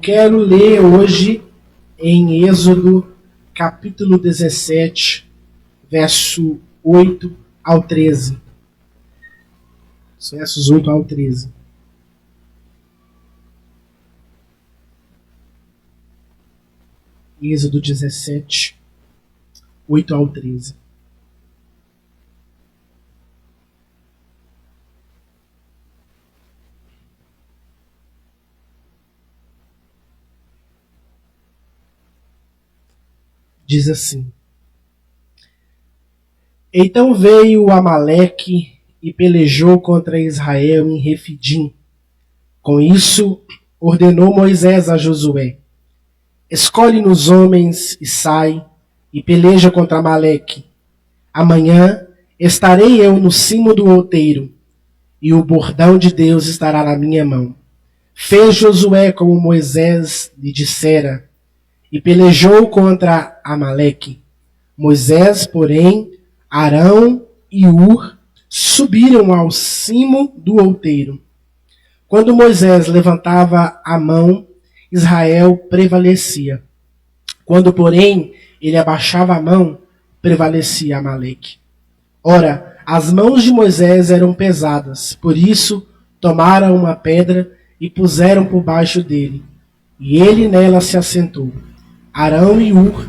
Quero ler hoje em Êxodo, capítulo 17, verso 8 ao 13. Os versos 8 ao 13. Êxodo 17, 8 ao 13. Diz assim: Então veio Amaleque e pelejou contra Israel em Refidim. Com isso, ordenou Moisés a Josué: Escolhe-nos homens e sai, e peleja contra Amaleque. Amanhã estarei eu no cimo do outeiro, e o bordão de Deus estará na minha mão. Fez Josué como Moisés lhe dissera, e pelejou contra Amaleque. Moisés, porém, Arão e Ur subiram ao cimo do outeiro. Quando Moisés levantava a mão, Israel prevalecia. Quando, porém, ele abaixava a mão, prevalecia Amaleque. Ora, as mãos de Moisés eram pesadas, por isso tomaram uma pedra e puseram por baixo dele, e ele nela se assentou. Arão e Ur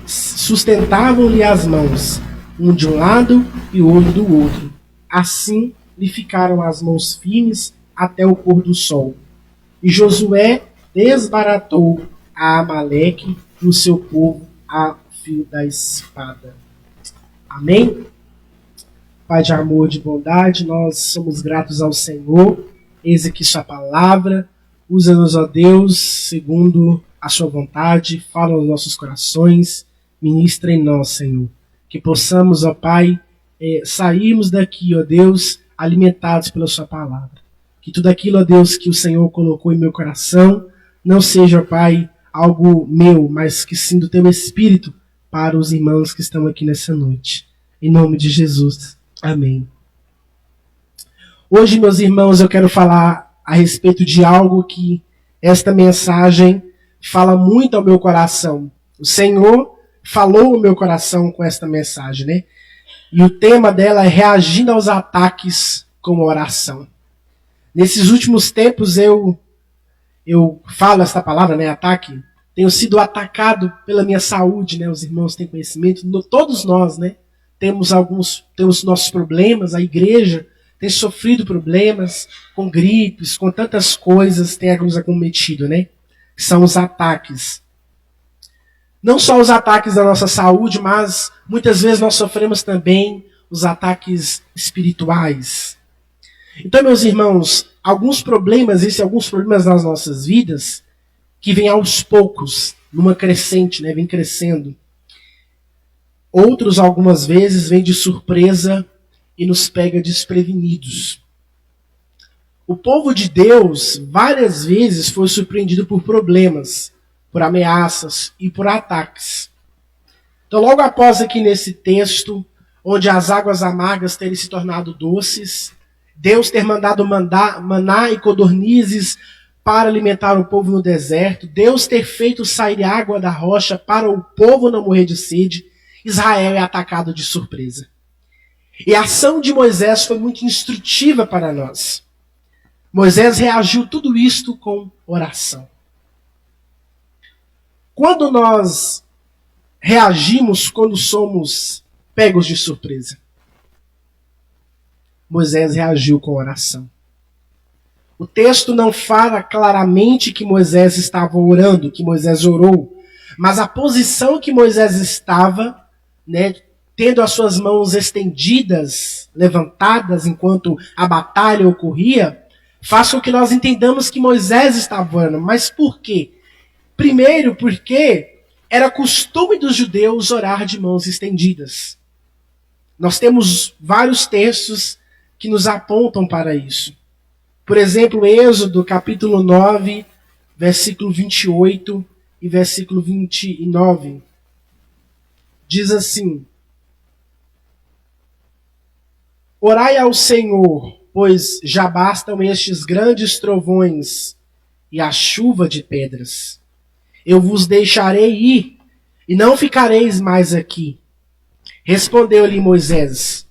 sustentavam-lhe as mãos, um de um lado e o outro do outro. Assim lhe ficaram as mãos firmes até o pôr do sol. E Josué desbaratou a Amaleque e o seu povo a fio da espada. Amém? Pai de amor e de bondade, nós somos gratos ao Senhor. Eis aqui sua palavra. Usa-nos, ó Deus, segundo a sua vontade. Fala aos nossos corações. Ministra em nós, Senhor. Que possamos, ó Pai, sairmos daqui, ó Deus, alimentados pela sua palavra. Que tudo aquilo, ó Deus, que o Senhor colocou em meu coração, não seja, ó Pai, algo meu, mas que sim do teu Espírito para os irmãos que estão aqui nessa noite. Em nome de Jesus. Amém. Hoje, meus irmãos, eu quero falar a respeito de algo que esta mensagem fala muito ao meu coração. O Senhor falou ao meu coração com esta mensagem, né? E o tema dela é reagindo aos ataques com oração. Nesses últimos tempos eu falo essa palavra, né, ataque. Tenho sido atacado pela minha saúde, né? Os irmãos têm conhecimento, todos nós, né? Temos nossos problemas, a igreja tem sofrido problemas com gripes, com tantas coisas, tem nos acometido, né? São os ataques. Não só os ataques da nossa saúde, mas muitas vezes nós sofremos também os ataques espirituais. Então, meus irmãos, alguns problemas nas nossas vidas que vêm aos poucos, numa crescente, né? Vem crescendo. Outros, algumas vezes, vêm de surpresa e nos pega desprevenidos. O povo de Deus, várias vezes, foi surpreendido por problemas, por ameaças e por ataques. Então, logo após aqui nesse texto, onde as águas amargas terem se tornado doces, Deus ter mandado maná e codornizes para alimentar o povo no deserto, Deus ter feito sair água da rocha para o povo não morrer de sede, Israel é atacado de surpresa. E a ação de Moisés foi muito instrutiva para nós. Moisés reagiu tudo isto com oração. Quando nós reagimos quando somos pegos de surpresa? Moisés reagiu com oração. O texto não fala claramente que Moisés estava orando, que Moisés orou, mas a posição que Moisés estava, né, tendo as suas mãos estendidas, levantadas enquanto a batalha ocorria, faz com que nós entendamos que Moisés estava orando. Mas por quê? Primeiro, porque era costume dos judeus orar de mãos estendidas. Nós temos vários textos que nos apontam para isso. Por exemplo, Êxodo, capítulo 9, versículo 28 e versículo 29. Diz assim: Orai ao Senhor, pois já bastam estes grandes trovões e a chuva de pedras. Eu vos deixarei ir, e não ficareis mais aqui. Respondeu-lhe Moisés: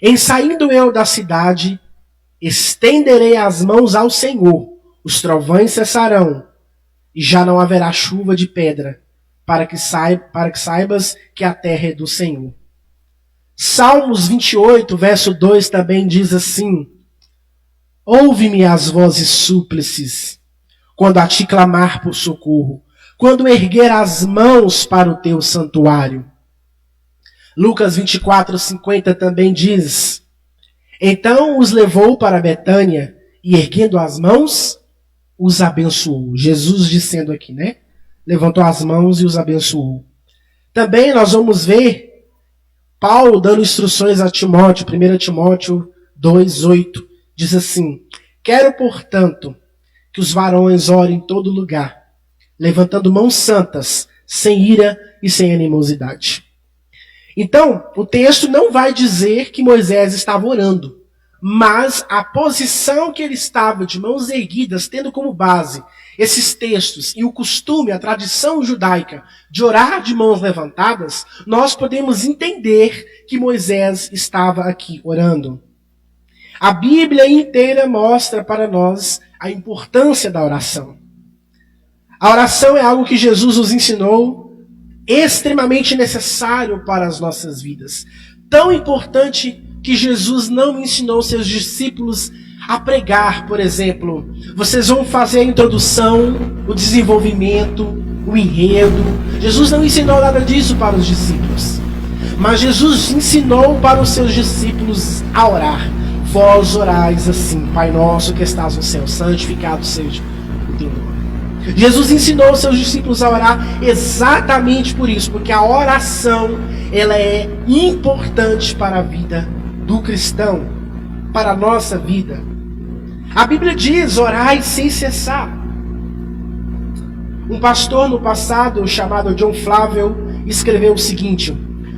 em saindo eu da cidade, estenderei as mãos ao Senhor, os trovões cessarão, e já não haverá chuva de pedra, para que saibas que a terra é do Senhor. Salmos 28, verso 2 também diz assim: ouve-me as vozes súplices, quando a ti clamar por socorro, quando erguer as mãos para o teu santuário. Lucas 24, 50 também diz: então os levou para Betânia e, erguendo as mãos, os abençoou. Jesus dizendo aqui, né? Levantou as mãos e os abençoou. Também nós vamos ver Paulo dando instruções a Timóteo, 1 Timóteo 2:8, diz assim: quero, portanto, que os varões orem em todo lugar, levantando mãos santas, sem ira e sem animosidade. Então, o texto não vai dizer que Moisés estava orando, mas a posição que ele estava de mãos erguidas, tendo como base esses textos e o costume, a tradição judaica de orar de mãos levantadas, nós podemos entender que Moisés estava aqui orando. A Bíblia inteira mostra para nós a importância da oração. A oração é algo que Jesus nos ensinou, extremamente necessário para as nossas vidas. Tão importante que Jesus não ensinou seus discípulos a pregar, por exemplo. Vocês vão fazer a introdução, o desenvolvimento, o enredo. Jesus não ensinou nada disso para os discípulos. Mas Jesus ensinou para os seus discípulos a orar. Vós orais assim: Pai nosso que estás no céu, santificado seja o teu nome. Jesus ensinou os seus discípulos a orar exatamente por isso, porque a oração, ela é importante para a vida do cristão, para a nossa vida. A Bíblia diz: orai sem cessar. Um pastor no passado, chamado John Flavel, escreveu o seguinte: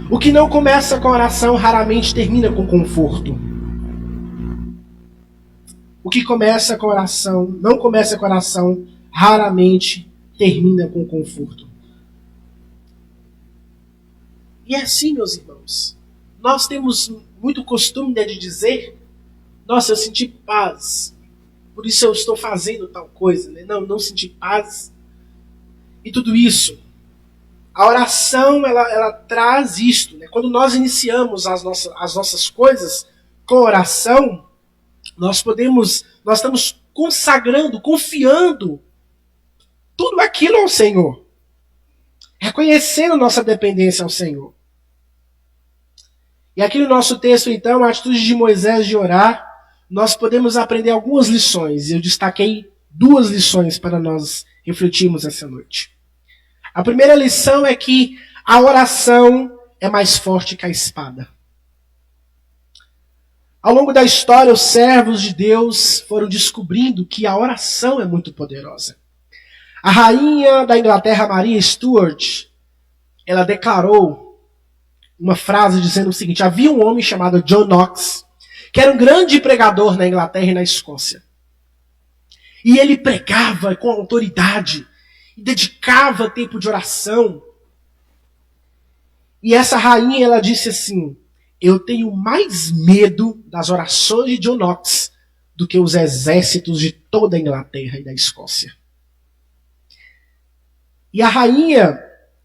o que não começa com oração raramente termina com conforto. O que começa com oração, não começa com oração, raramente termina com conforto. E é assim, meus irmãos. Nós temos muito costume de dizer: nossa, eu senti paz, por isso eu estou fazendo tal coisa. Né? Não senti paz. E tudo isso. A oração, ela traz isto. Né? Quando nós iniciamos as nossas coisas com oração, nós estamos consagrando, confiando tudo aquilo ao Senhor. Reconhecendo nossa dependência ao Senhor. E aqui no nosso texto, então, a atitude de Moisés de orar, nós podemos aprender algumas lições. E eu destaquei 2 lições para nós refletirmos essa noite. A primeira lição é que a oração é mais forte que a espada. Ao longo da história, os servos de Deus foram descobrindo que a oração é muito poderosa. A rainha da Inglaterra, Maria Stuart, ela declarou uma frase dizendo o seguinte: havia um homem chamado John Knox, que era um grande pregador na Inglaterra e na Escócia. E ele pregava com autoridade, e dedicava tempo de oração. E essa rainha, ela disse assim: eu tenho mais medo das orações de John Knox do que os exércitos de toda a Inglaterra e da Escócia. E a rainha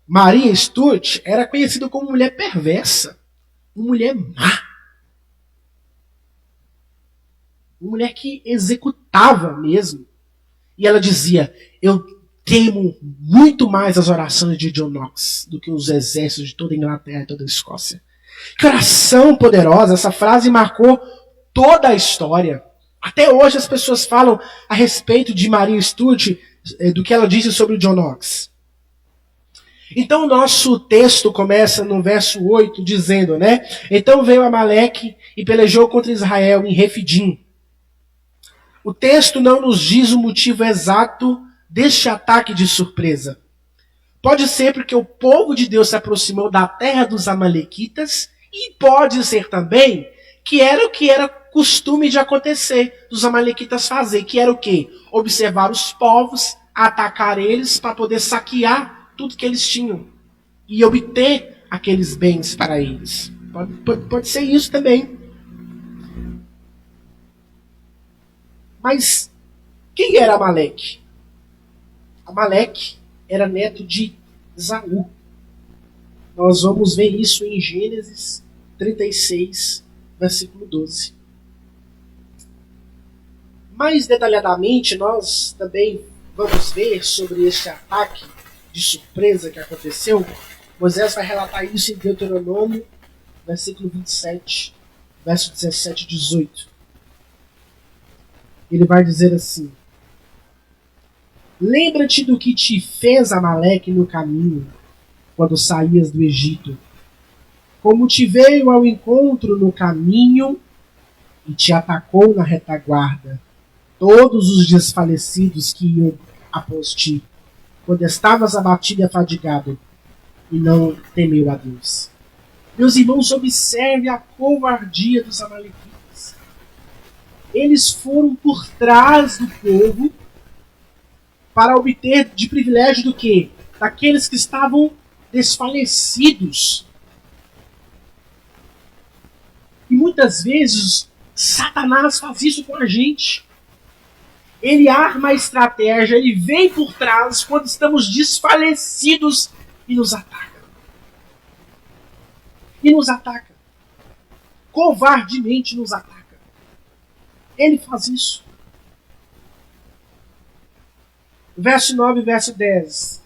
Maria Stuart era conhecida como mulher perversa, uma mulher má, uma mulher que executava mesmo. E ela dizia: eu temo muito mais as orações de John Knox do que os exércitos de toda a Inglaterra e toda a Escócia. Que oração poderosa! Essa frase marcou toda a história. Até hoje as pessoas falam a respeito de Maria Stuart, do que ela disse sobre o John Knox. Então o nosso texto começa no verso 8 dizendo, né? Então veio Amaleque e pelejou contra Israel em Refidim. O texto não nos diz o motivo exato deste ataque de surpresa. Pode ser porque o povo de Deus se aproximou da terra dos amalequitas, e pode ser também que era costume de acontecer, dos amalequitas fazer, que era o quê? Observar os povos, atacar eles para poder saquear tudo que eles tinham e obter aqueles bens para eles. Pode ser isso também. Mas quem era Amaleque? Amaleque era neto de Esaú. Nós vamos ver isso em Gênesis 36, versículo 12. Mais detalhadamente, nós também vamos ver sobre este ataque de surpresa que aconteceu. Moisés vai relatar isso em Deuteronômio, versículo 27, verso 17 e 18. Ele vai dizer assim: lembra-te do que te fez Amaleque no caminho, quando saías do Egito, como te veio ao encontro no caminho e te atacou na retaguarda, todos os desfalecidos que iam após ti, quando estavas abatido e afadigado, e não temeu a Deus. Meus irmãos, observe a covardia dos amalequitas. Eles foram por trás do povo para obter de privilégio do quê? Daqueles que estavam desfalecidos. E muitas vezes Satanás faz isso com a gente. Ele arma a estratégia, ele vem por trás quando estamos desfalecidos e nos ataca. E nos ataca. Covardemente nos ataca. Ele faz isso. Verso 9 e verso 10.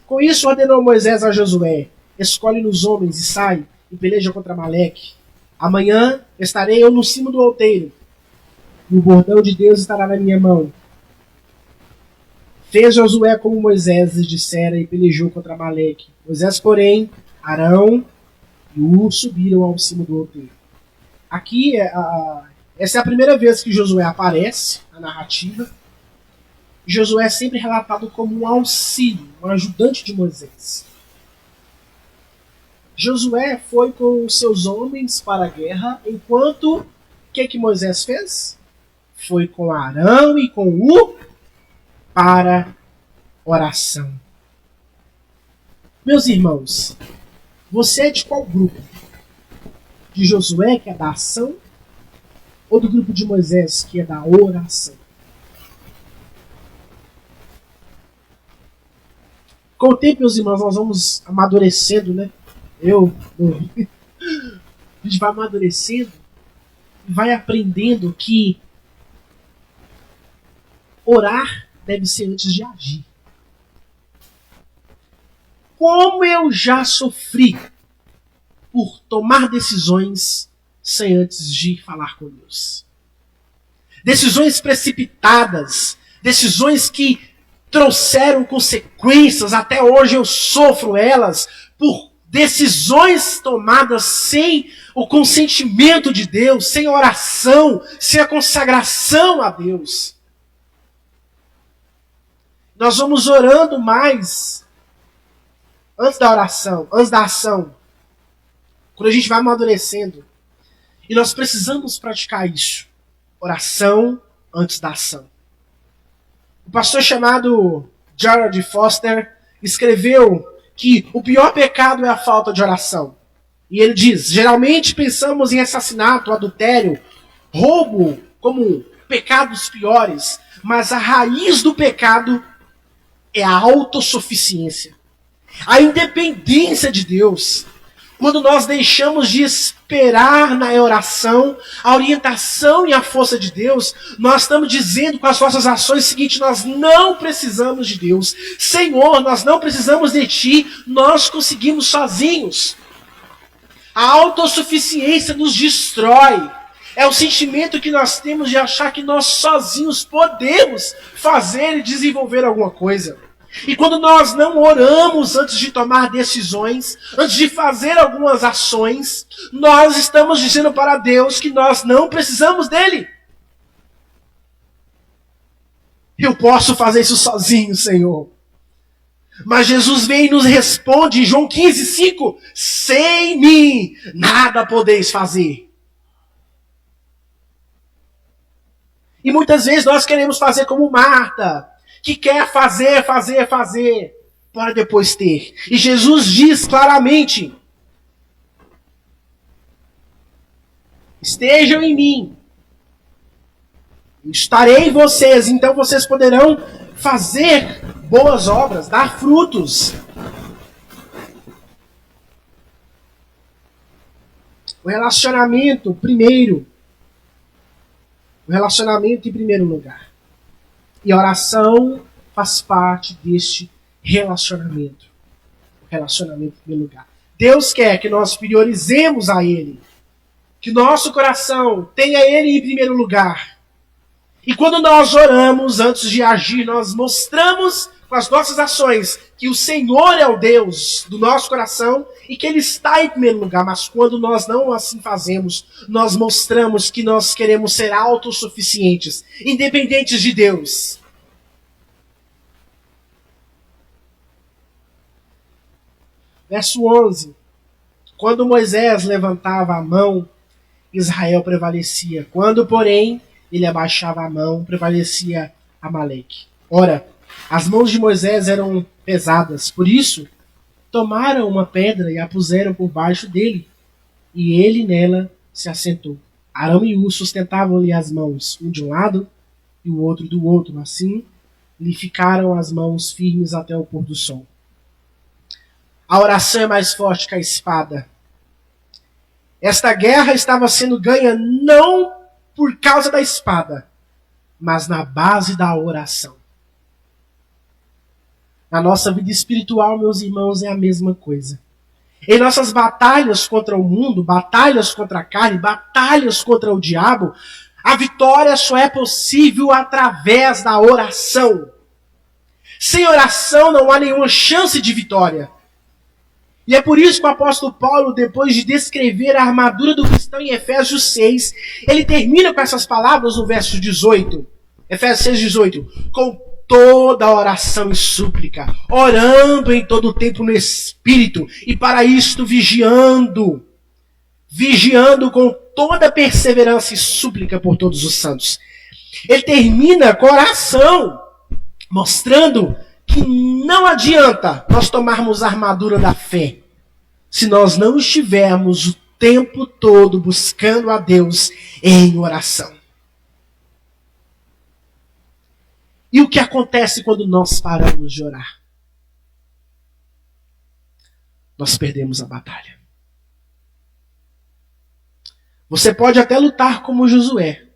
Com isso ordenou Moisés a Josué: escolhe-nos homens e sai e peleja contra Amaleque. Amanhã estarei eu no cimo do outeiro, e o bordão de Deus estará na minha mão. Fez Josué como Moisés lhe dissera e pelejou contra Amaleque. Moisés, porém, Arão e Ur subiram ao cimo do outeiro. Aqui, essa é a primeira vez que Josué aparece na narrativa. Josué é sempre relatado como um auxílio, um ajudante de Moisés. Josué foi com os seus homens para a guerra, enquanto o que Moisés fez? Foi com Arão e com Ur para oração. Meus irmãos, você é de qual grupo? De Josué, que é da ação, ou do grupo de Moisés, que é da oração? Com o tempo, meus irmãos, nós vamos amadurecendo, né? A gente vai amadurecendo e vai aprendendo que orar deve ser antes de agir. Como eu já sofri por tomar decisões sem antes de falar com Deus. Decisões precipitadas, decisões que trouxeram consequências, até hoje eu sofro elas, por decisões tomadas sem o consentimento de Deus, sem oração, sem a consagração a Deus. Nós vamos orando mais antes da oração, antes da ação, quando a gente vai amadurecendo. E nós precisamos praticar isso. Oração antes da ação. O pastor chamado Gerald Foster escreveu que o pior pecado é a falta de oração. E ele diz: geralmente pensamos em assassinato, adultério, roubo como pecados piores, mas a raiz do pecado é a autossuficiência, a independência de Deus. Quando nós deixamos de esperar na oração a orientação e a força de Deus, nós estamos dizendo com as nossas ações o seguinte: nós não precisamos de Deus. Senhor, nós não precisamos de Ti, nós conseguimos sozinhos. A autossuficiência nos destrói. É o sentimento que nós temos de achar que nós sozinhos podemos fazer e desenvolver alguma coisa. E quando nós não oramos antes de tomar decisões, antes de fazer algumas ações, nós estamos dizendo para Deus que nós não precisamos dele. Eu posso fazer isso sozinho, Senhor. Mas Jesus vem e nos responde em João 15:5: sem mim nada podeis fazer. E muitas vezes nós queremos fazer como Marta, que quer fazer, para depois ter. E Jesus diz claramente: estejam em mim, estarei em vocês, então vocês poderão fazer boas obras, dar frutos. O relacionamento em primeiro lugar. E a oração faz parte deste relacionamento. O relacionamento em primeiro lugar. Deus quer que nós priorizemos a Ele. Que nosso coração tenha Ele em primeiro lugar. E quando nós oramos, antes de agir, nós mostramos com as nossas ações que o Senhor é o Deus do nosso coração e que Ele está em primeiro lugar. Mas quando nós não assim fazemos, nós mostramos que nós queremos ser autossuficientes, independentes de Deus. Verso 11. Quando Moisés levantava a mão, Israel prevalecia. Quando, porém, ele abaixava a mão, prevalecia Amaleque. Ora, as mãos de Moisés eram pesadas, por isso tomaram uma pedra e a puseram por baixo dele, e ele nela se assentou. Arão e Hur sustentavam-lhe as mãos, um de um lado e o outro do outro. Assim lhe ficaram as mãos firmes até o pôr do sol. A oração é mais forte que a espada. Esta guerra estava sendo ganha não por causa da espada, mas na base da oração. Na nossa vida espiritual, meus irmãos, é a mesma coisa. Em nossas batalhas contra o mundo, batalhas contra a carne, batalhas contra o diabo, a vitória só é possível através da oração. Sem oração não há nenhuma chance de vitória. E é por isso que o apóstolo Paulo, depois de descrever a armadura do cristão em Efésios 6, ele termina com essas palavras no verso 18. Efésios 6, 18. Com toda oração e súplica, orando em todo o tempo no Espírito, e para isto vigiando com toda perseverança e súplica por todos os santos. Ele termina com a oração, mostrando que não adianta nós tomarmos a armadura da fé se nós não estivermos o tempo todo buscando a Deus em oração. E o que acontece quando nós paramos de orar? Nós perdemos a batalha. Você pode até lutar como Josué,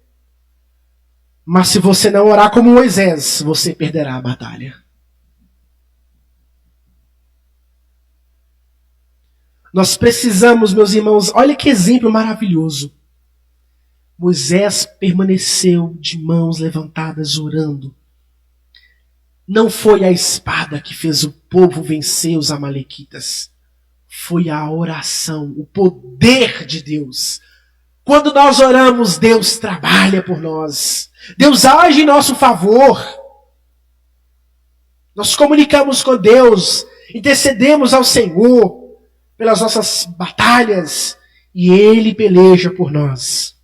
mas se você não orar como Moisés, você perderá a batalha. Nós precisamos, meus irmãos, olha que exemplo maravilhoso. Moisés permaneceu de mãos levantadas orando. Não foi a espada que fez o povo vencer os amalequitas. Foi a oração, o poder de Deus. Quando nós oramos, Deus trabalha por nós. Deus age em nosso favor. Nós comunicamos com Deus, intercedemos ao Senhor pelas nossas batalhas e Ele peleja por nós.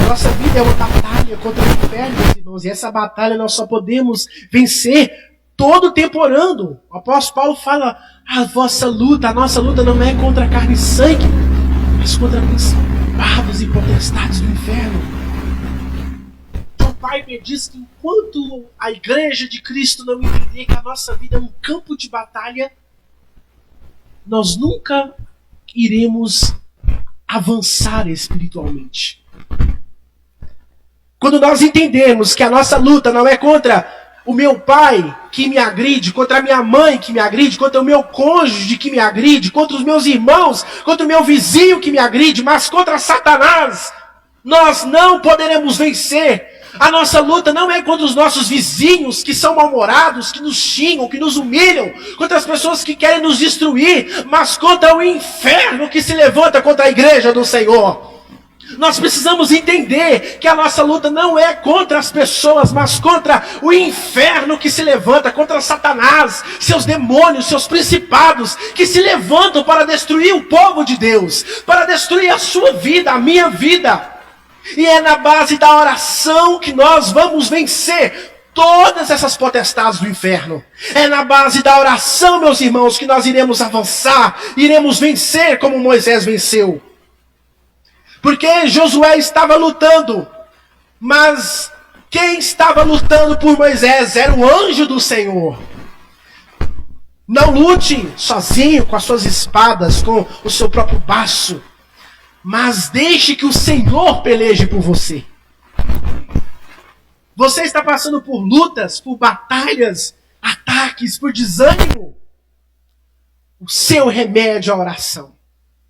Nossa vida é uma batalha contra o inferno, meus irmãos, e essa batalha nós só podemos vencer todo o tempo orando. O apóstolo Paulo fala, a vossa luta, a nossa luta não é contra carne e sangue, mas contra principados e potestades do inferno. John Piper diz que enquanto a igreja de Cristo não entender que a nossa vida é um campo de batalha, nós nunca iremos avançar espiritualmente. Quando nós entendermos que a nossa luta não é contra o meu pai que me agride, contra a minha mãe que me agride, contra o meu cônjuge que me agride, contra os meus irmãos, contra o meu vizinho que me agride, mas contra Satanás, nós não poderemos vencer. A nossa luta não é contra os nossos vizinhos que são mal-humorados, que nos xingam, que nos humilham, contra as pessoas que querem nos destruir, mas contra o inferno que se levanta contra a igreja do Senhor. Nós precisamos entender que a nossa luta não é contra as pessoas, mas contra o inferno que se levanta, contra Satanás, seus demônios, seus principados, que se levantam para destruir o povo de Deus, para destruir a sua vida, a minha vida. E é na base da oração que nós vamos vencer todas essas potestades do inferno. É na base da oração, meus irmãos, que nós iremos avançar, iremos vencer como Moisés venceu. Porque Josué estava lutando, mas quem estava lutando por Moisés era o anjo do Senhor. Não lute sozinho com as suas espadas, com o seu próprio baço, mas deixe que o Senhor peleje por você. Você está passando por lutas, por batalhas, ataques, por desânimo. O seu remédio é a oração.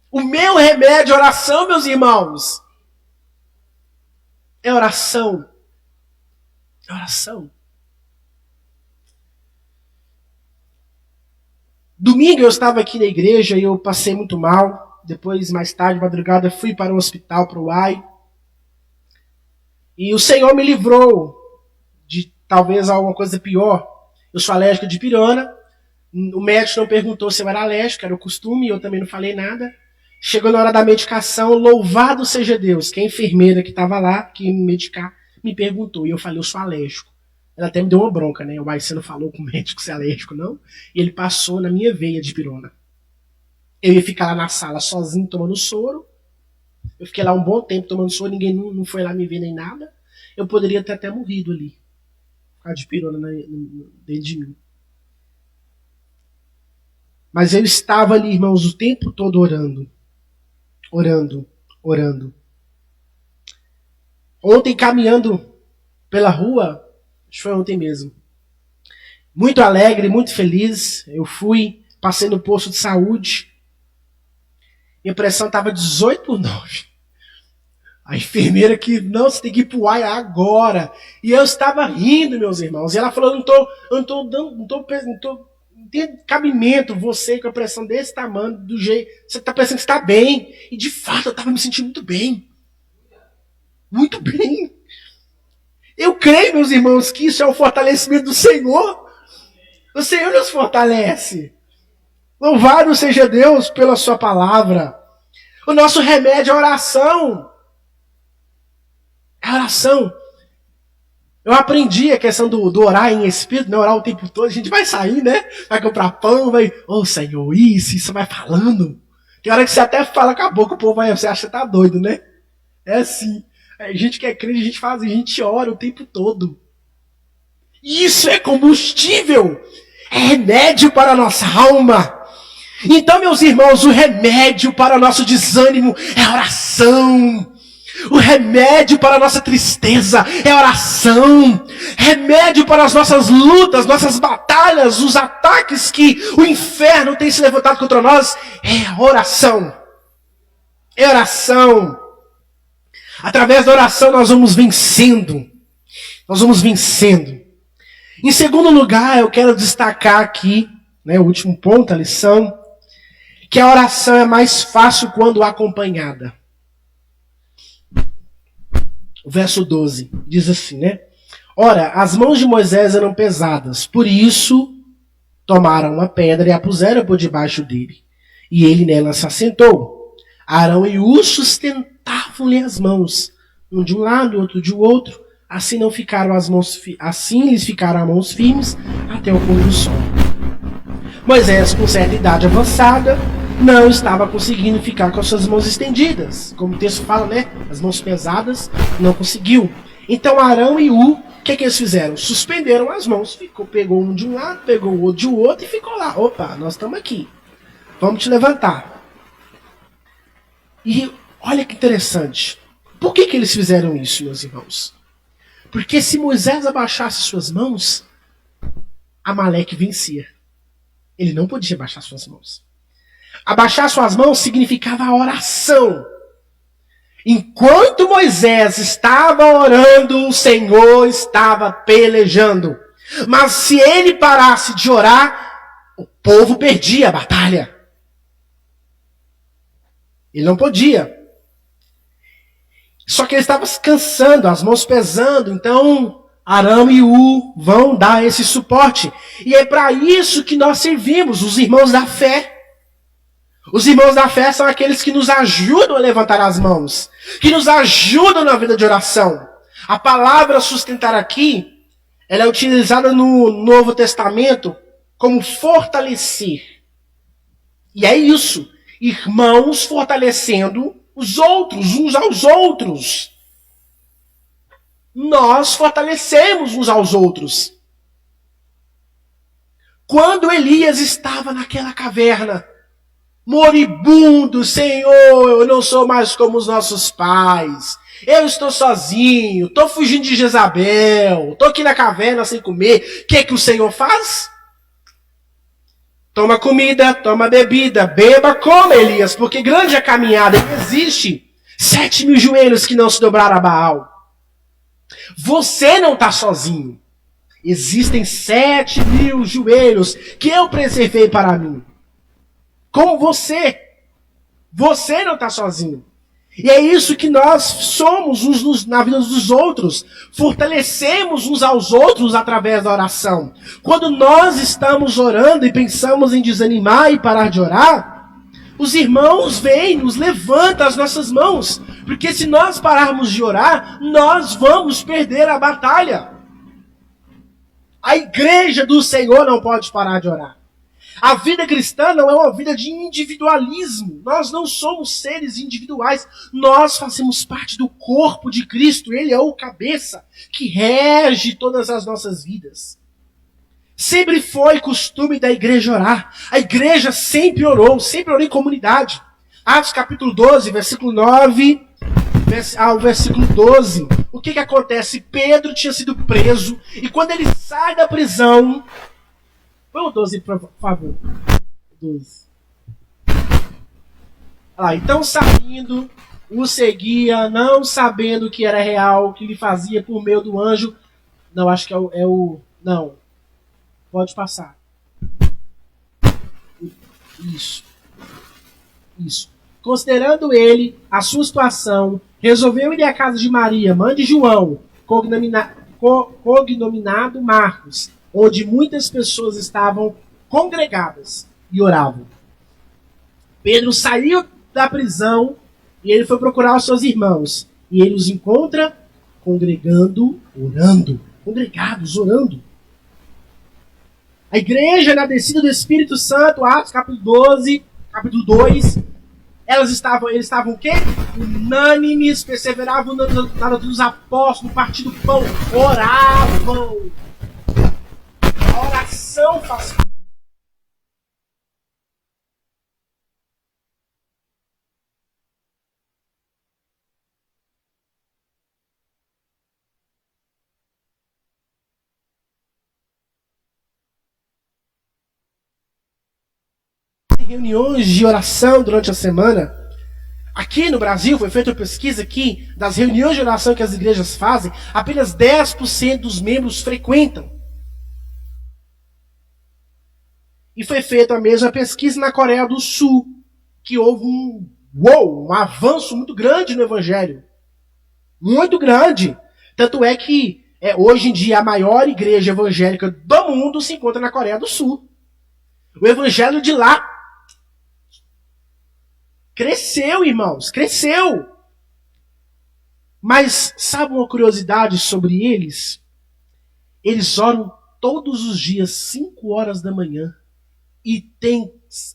O meu remédio é a oração, meus irmãos. É oração. É oração. Domingo eu estava aqui na igreja e eu passei muito mal. Depois, mais tarde, madrugada, fui para o hospital, para o UAI. E o Senhor me livrou de talvez alguma coisa pior. Eu sou alérgico de pirona. O médico não perguntou se eu era alérgico, era o costume, eu também não falei nada. Chegou na hora da medicação, louvado seja Deus, que a enfermeira que estava lá, que ia me medicar, me perguntou. E eu falei, eu sou alérgico. Ela até me deu uma bronca, né? Mas você não falou com o médico se é alérgico, não? E ele passou na minha veia de pirona. Eu ia ficar lá na sala sozinho tomando soro. Eu fiquei lá um bom tempo tomando soro, ninguém não foi lá me ver nem nada. Eu poderia ter até morrido ali. Por causa de pirona dentro de mim. Mas eu estava ali, irmãos, o tempo todo orando. Orando, orando. Ontem, caminhando pela rua, acho que foi ontem mesmo, muito alegre, muito feliz, eu passei no posto de saúde, minha pressão estava 18/9. A enfermeira que, não, você tem que ir pro UAI agora. E eu estava rindo, meus irmãos. E ela falou, não tem cabimento você com a pressão desse tamanho, do jeito, você está pensando que está bem. E de fato eu estava me sentindo muito bem. Muito bem. Eu creio, meus irmãos, que isso é o fortalecimento do Senhor. O Senhor nos fortalece. Louvado seja Deus pela sua palavra. O nosso remédio é a oração. É a oração. Eu aprendi a questão do orar em espírito, né? Orar o tempo todo. A gente vai sair, né? Vai comprar pão, vai... Ô, Senhor, isso vai falando. Tem hora que você até fala com a boca, o povo vai... Você acha que você tá doido, né? É assim. A gente que é crente, a gente ora o tempo todo. Isso é combustível. É remédio para a nossa alma. Então, meus irmãos, o remédio para o nosso desânimo é a oração. O remédio para a nossa tristeza é a oração. Remédio para as nossas lutas, nossas batalhas, os ataques que o inferno tem se levantado contra nós é a oração. É a oração. Através da oração nós vamos vencendo. Nós vamos vencendo. Em segundo lugar, eu quero destacar aqui, né, o último ponto, a lição, que a oração é mais fácil quando acompanhada. O verso 12 diz assim, né? Ora, as mãos de Moisés eram pesadas, por isso tomaram uma pedra e a puseram por debaixo dele. E ele nela se assentou. Arão e Hur sustentavam-lhe as mãos, um de um lado, outro de outro. Assim não ficaram assim lhes ficaram as mãos firmes até o pôr do sol. Moisés, com certa idade avançada, não estava conseguindo ficar com as suas mãos estendidas. Como o texto fala, né? As mãos pesadas, não conseguiu. Então Arão e Hur, o que eles fizeram? Suspenderam as mãos. Pegou um de um lado, pegou o outro de outro e ficou lá. Opa, nós estamos aqui. Vamos te levantar. E olha que interessante. Por que eles fizeram isso, meus irmãos? Porque se Moisés abaixasse suas mãos, Amaleque vencia. Ele não podia abaixar suas mãos. Abaixar suas mãos significava a oração. Enquanto Moisés estava orando, o Senhor estava pelejando. Mas se ele parasse de orar, o povo perdia a batalha. Ele não podia. Só que ele estava se cansando, as mãos pesando. Então Arão e Hur vão dar esse suporte. E é para isso que nós servimos, os irmãos da fé. Os irmãos da fé são aqueles que nos ajudam a levantar as mãos. que nos ajudam na vida de oração. A palavra sustentar aqui, ela é utilizada no Novo Testamento como fortalecer. E é isso, irmãos fortalecendo os outros, uns aos outros. Nós fortalecemos uns aos outros. Quando Elias estava naquela caverna, moribundo, Senhor, eu não sou mais como os nossos pais. Eu estou sozinho, estou fugindo de Jezabel, estou aqui na caverna sem comer. O que o Senhor faz? Toma comida, toma bebida, beba, coma, Elias, porque grande é a caminhada. E existe 7.000 joelhos que não se dobraram a Baal. Você não está sozinho. Existem 7.000 joelhos que eu preservei para mim. Como você. Você não está sozinho. E é isso que nós somos na vida dos outros. Fortalecemos uns aos outros através da oração. Quando nós estamos orando e pensamos em desanimar e parar de orar, os irmãos vêm, nos levantam as nossas mãos. Porque se nós pararmos de orar, nós vamos perder a batalha. A igreja do Senhor não pode parar de orar. A vida cristã não é uma vida de individualismo. Nós não somos seres individuais. Nós fazemos parte do corpo de Cristo. Ele é o cabeça que rege todas as nossas vidas. Sempre foi costume da igreja orar. A igreja sempre orou em comunidade. Atos capítulo 12, versículo 9 ao versículo 12. O que acontece? Pedro tinha sido preso. E quando ele sai da prisão... Põe o 12, por favor. 12. Então saindo, o seguia, não sabendo que era real, o que ele fazia por meio do anjo. Não, acho que é o... Não. Pode passar. Isso. Considerando ele a sua situação, resolveu ir à casa de Maria, mãe de João, cognominado Marcos, onde muitas pessoas estavam congregadas e oravam. Pedro saiu da prisão e ele foi procurar os seus irmãos. E ele os encontra congregando, orando. Congregados, orando. A igreja na descida do Espírito Santo, Atos capítulo 12, capítulo 2, eles estavam o quê? Unânimes, perseveravam na doutrina dos apóstolos, no partir do pão, oravam. A oração faz reuniões de oração durante a semana. Aqui no Brasil foi feita uma pesquisa que das reuniões de oração que as igrejas fazem, apenas 10% dos membros frequentam. E foi feita a mesma pesquisa na Coreia do Sul, que houve um avanço muito grande no Evangelho. Muito grande. Tanto é que hoje em dia a maior igreja evangélica do mundo se encontra na Coreia do Sul. O Evangelho de lá cresceu, irmãos, cresceu. Mas sabe uma curiosidade sobre eles? Eles oram todos os dias, 5 horas da manhã. E tem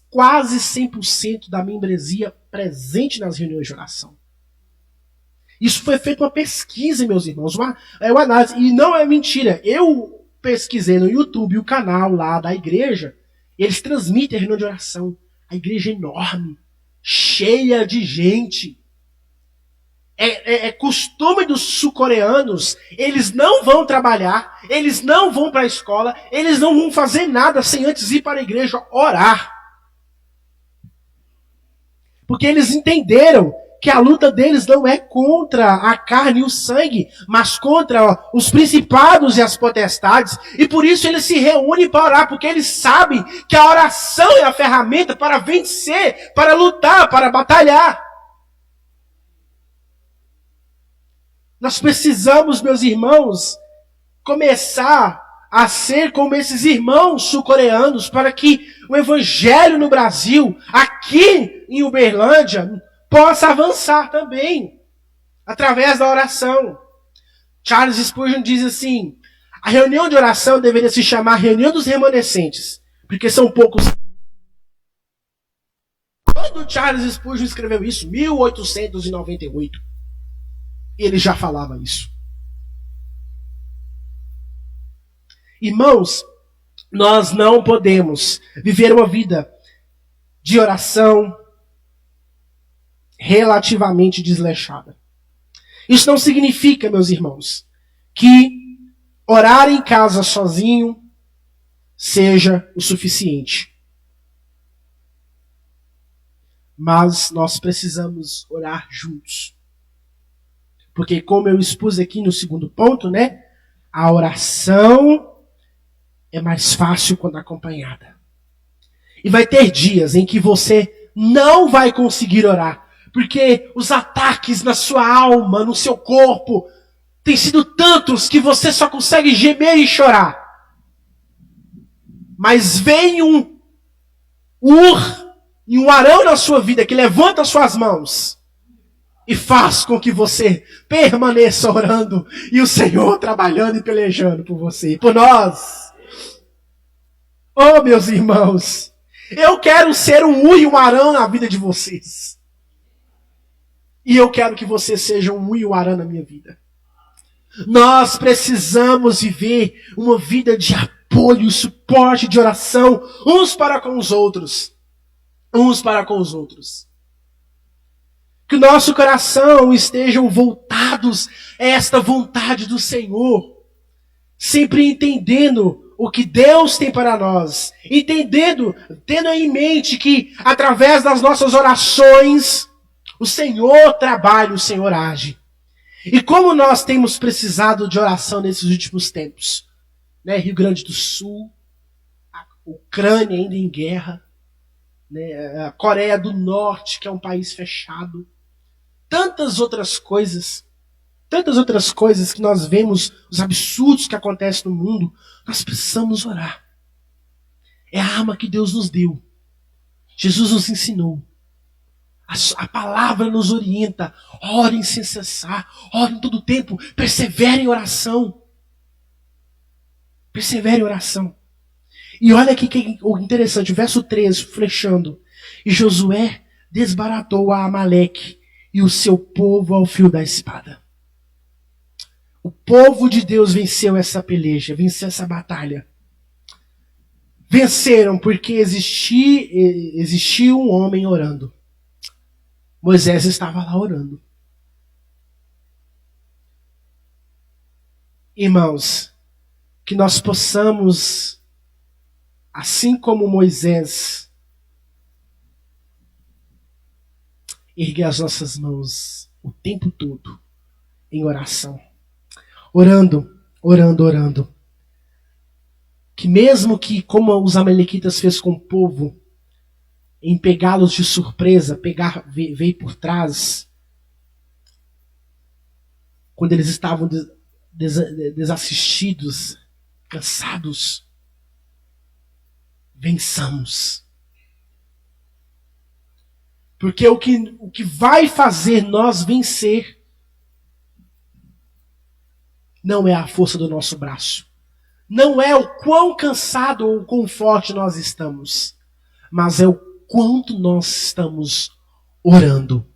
quase 100% da membresia presente nas reuniões de oração. Isso foi feito uma pesquisa, meus irmãos, uma análise. E não é mentira. Eu pesquisei no YouTube o canal lá da igreja. Eles transmitem a reunião de oração. A igreja é enorme, cheia de gente. É costume dos sul-coreanos, eles não vão trabalhar, eles não vão para a escola, eles não vão fazer nada sem antes ir para a igreja orar. Porque eles entenderam que a luta deles não é contra a carne e o sangue, mas contra os principados e as potestades. E por isso eles se reúnem para orar, porque eles sabem que a oração é a ferramenta para vencer, para lutar, para batalhar. Nós precisamos, meus irmãos, começar a ser como esses irmãos sul-coreanos para que o evangelho no Brasil, aqui em Uberlândia, possa avançar também. através da oração. Charles Spurgeon diz assim: a reunião de oração deveria se chamar reunião dos remanescentes, porque são poucos. Quando Charles Spurgeon escreveu isso, 1898, ele já falava isso. Irmãos, nós não podemos viver uma vida de oração relativamente desleixada. Isso não significa, meus irmãos, que orar em casa sozinho seja o suficiente. Mas nós precisamos orar juntos. Porque, como eu expus aqui no segundo ponto, né? A oração é mais fácil quando acompanhada. E vai ter dias em que você não vai conseguir orar. Porque os ataques na sua alma, no seu corpo, têm sido tantos que você só consegue gemer e chorar. Mas vem um e um Arão na sua vida que levanta as suas mãos e faz com que você permaneça orando e o Senhor trabalhando e pelejando por você e por nós. Oh, meus irmãos, eu quero ser um e um Arão na vida de vocês. E eu quero que você seja um e um Arão na minha vida. Nós precisamos viver uma vida de apoio, suporte, de oração, uns para com os outros. Uns para com os outros. Que o nosso coração estejam voltados a esta vontade do Senhor. Sempre entendendo o que Deus tem para nós. Entendendo, tendo em mente que através das nossas orações, o Senhor trabalha, o Senhor age. E como nós temos precisado de oração nesses últimos tempos. Né? Rio Grande do Sul, a Ucrânia ainda em guerra. Né, a Coreia do Norte, que é um país fechado. Tantas outras coisas que nós vemos, os absurdos que acontecem no mundo, nós precisamos orar. É a arma que Deus nos deu. Jesus nos ensinou. A palavra nos orienta. Orem sem cessar. Orem todo o tempo. Perseverem em oração. Persevere em oração. E olha aqui que interessante, o verso 13, flechando. E Josué desbaratou a Amaleque e o seu povo ao fio da espada. O povo de Deus venceu essa peleja, venceu essa batalha. Venceram porque existia um homem orando. Moisés estava lá orando. Irmãos, que nós possamos, assim como Moisés, erguer as nossas mãos o tempo todo em oração. Orando, orando, orando. Que mesmo que, como os amalequitas fez com o povo, em pegá-los de surpresa, veio por trás, quando eles estavam desassistidos, cansados, vençamos. Porque o que vai fazer nós vencer não é a força do nosso braço. Não é o quão cansado ou quão forte nós estamos. Mas é o quanto nós estamos orando.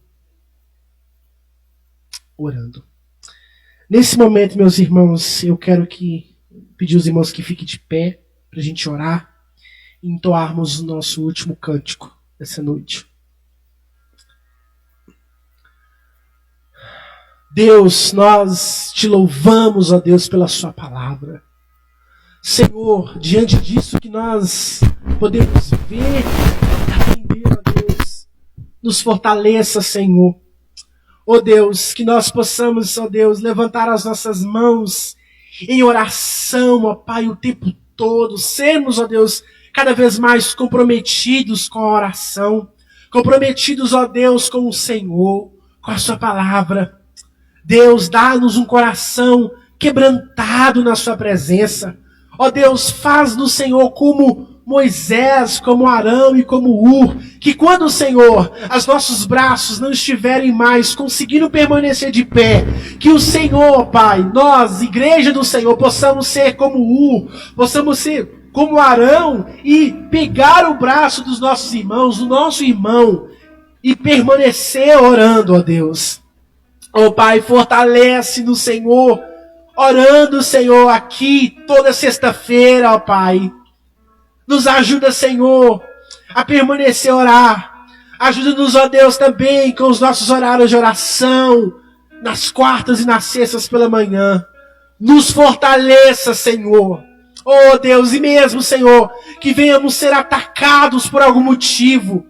Orando. Nesse momento, meus irmãos, eu quero pedir aos irmãos que fiquem de pé para a gente orar e entoarmos o nosso último cântico dessa noite. Deus, nós te louvamos, ó Deus, pela sua palavra. Senhor, diante disso que nós podemos ver e aprender, ó Deus, nos fortaleça, Senhor. Ó Deus, que nós possamos, ó Deus, levantar as nossas mãos em oração, ó Pai, o tempo todo. Sermos, ó Deus, cada vez mais comprometidos com a oração. Comprometidos, ó Deus, com o Senhor, com a sua palavra. Deus, dá-nos um coração quebrantado na sua presença. Ó Deus, faz do Senhor como Moisés, como Arão e como Ur, que quando, Senhor, os nossos braços não estiverem mais conseguindo permanecer de pé, que o Senhor, Pai, nós, igreja do Senhor, possamos ser como Ur, possamos ser como Arão e pegar o braço dos nossos irmãos, do nosso irmão, e permanecer orando, ó Deus. Ó Pai, fortalece no Senhor, orando, Senhor, aqui toda sexta-feira, ó Pai. Nos ajuda, Senhor, a permanecer a orar. Ajuda-nos, ó Deus, também com os nossos horários de oração, nas quartas e nas sextas pela manhã. Nos fortaleça, Senhor. Oh Deus, e mesmo, Senhor, que venhamos ser atacados por algum motivo,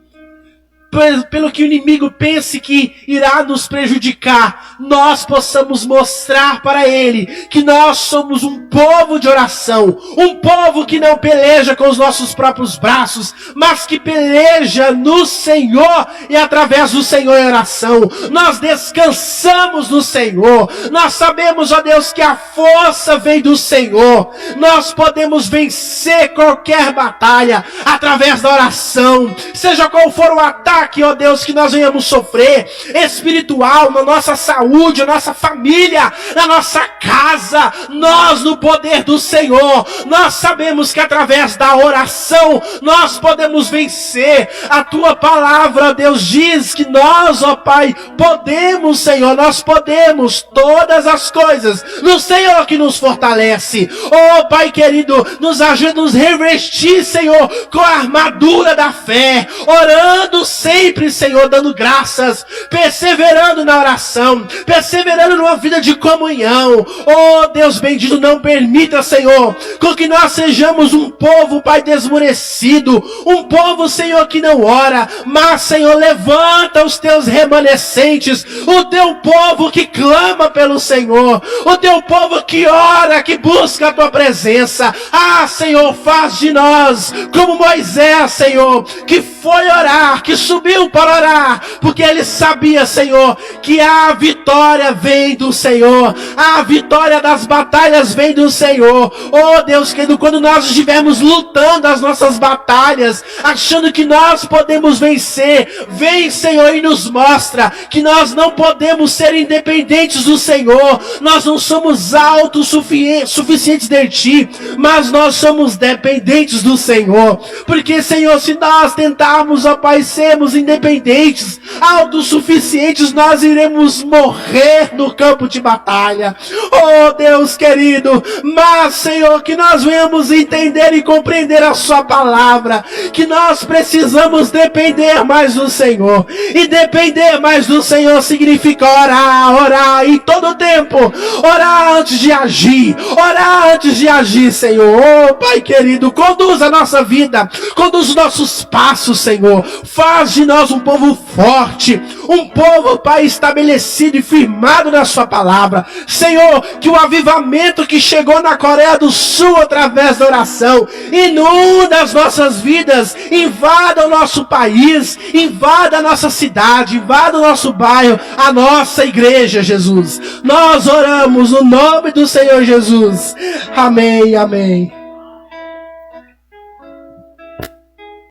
pelo que o inimigo pense que irá nos prejudicar, nós possamos mostrar para ele que nós somos um povo de oração, um povo que não peleja com os nossos próprios braços, mas que peleja no Senhor e através do Senhor em oração. Nós descansamos no Senhor, nós sabemos, ó Deus, que a força vem do Senhor, nós podemos vencer qualquer batalha através da oração, seja qual for o ataque, ó Deus, que nós venhamos sofrer, espiritual, na nossa saúde, na nossa família, na nossa casa, nós no poder do Senhor, nós sabemos que através da oração, nós podemos vencer. A Tua palavra, ó Deus, diz que nós, ó Pai, podemos, Senhor, nós podemos todas as coisas no Senhor que nos fortalece. Ó Pai querido, nos ajuda a nos revestir, Senhor, com a armadura da fé, orando sempre, Senhor, dando graças, perseverando na oração, perseverando numa vida de comunhão. Oh Deus bendito, não permita, Senhor, com que nós sejamos um povo, Pai, desmorecido, um povo, Senhor, que não ora, mas, Senhor, levanta os Teus remanescentes, o Teu povo que clama pelo Senhor, o Teu povo que ora, que busca a Tua presença. Ah, Senhor, faz de nós como Moisés, Senhor, que foi orar, que subiu para orar, porque ele sabia, Senhor, que a vitória vem do Senhor, a vitória das batalhas vem do Senhor. Oh Deus querido, quando nós estivermos lutando as nossas batalhas, achando que nós podemos vencer, vem, Senhor, e nos mostra que nós não podemos ser independentes do Senhor, nós não somos autossuficientes de Ti, mas nós somos dependentes do Senhor, porque, Senhor, se nós tentarmos, ó Pai, sermos independentes, autossuficientes, nós iremos morrer no campo de batalha. Oh Deus querido, mas, Senhor, que nós venhamos entender e compreender a Sua palavra, que nós precisamos depender mais do Senhor, e depender mais do Senhor significa orar em todo tempo, orar antes de agir, Senhor. Oh Pai querido, conduz a nossa vida, conduz os nossos passos, Senhor, faz de nós um povo forte, um povo, Pai, estabelecido e firmado na Sua palavra. Senhor, que o avivamento que chegou na Coreia do Sul através da oração inunda as nossas vidas, invada o nosso país, invada a nossa cidade, invada o nosso bairro, a nossa igreja, Jesus. Nós oramos no nome do Senhor Jesus. Amém, amém.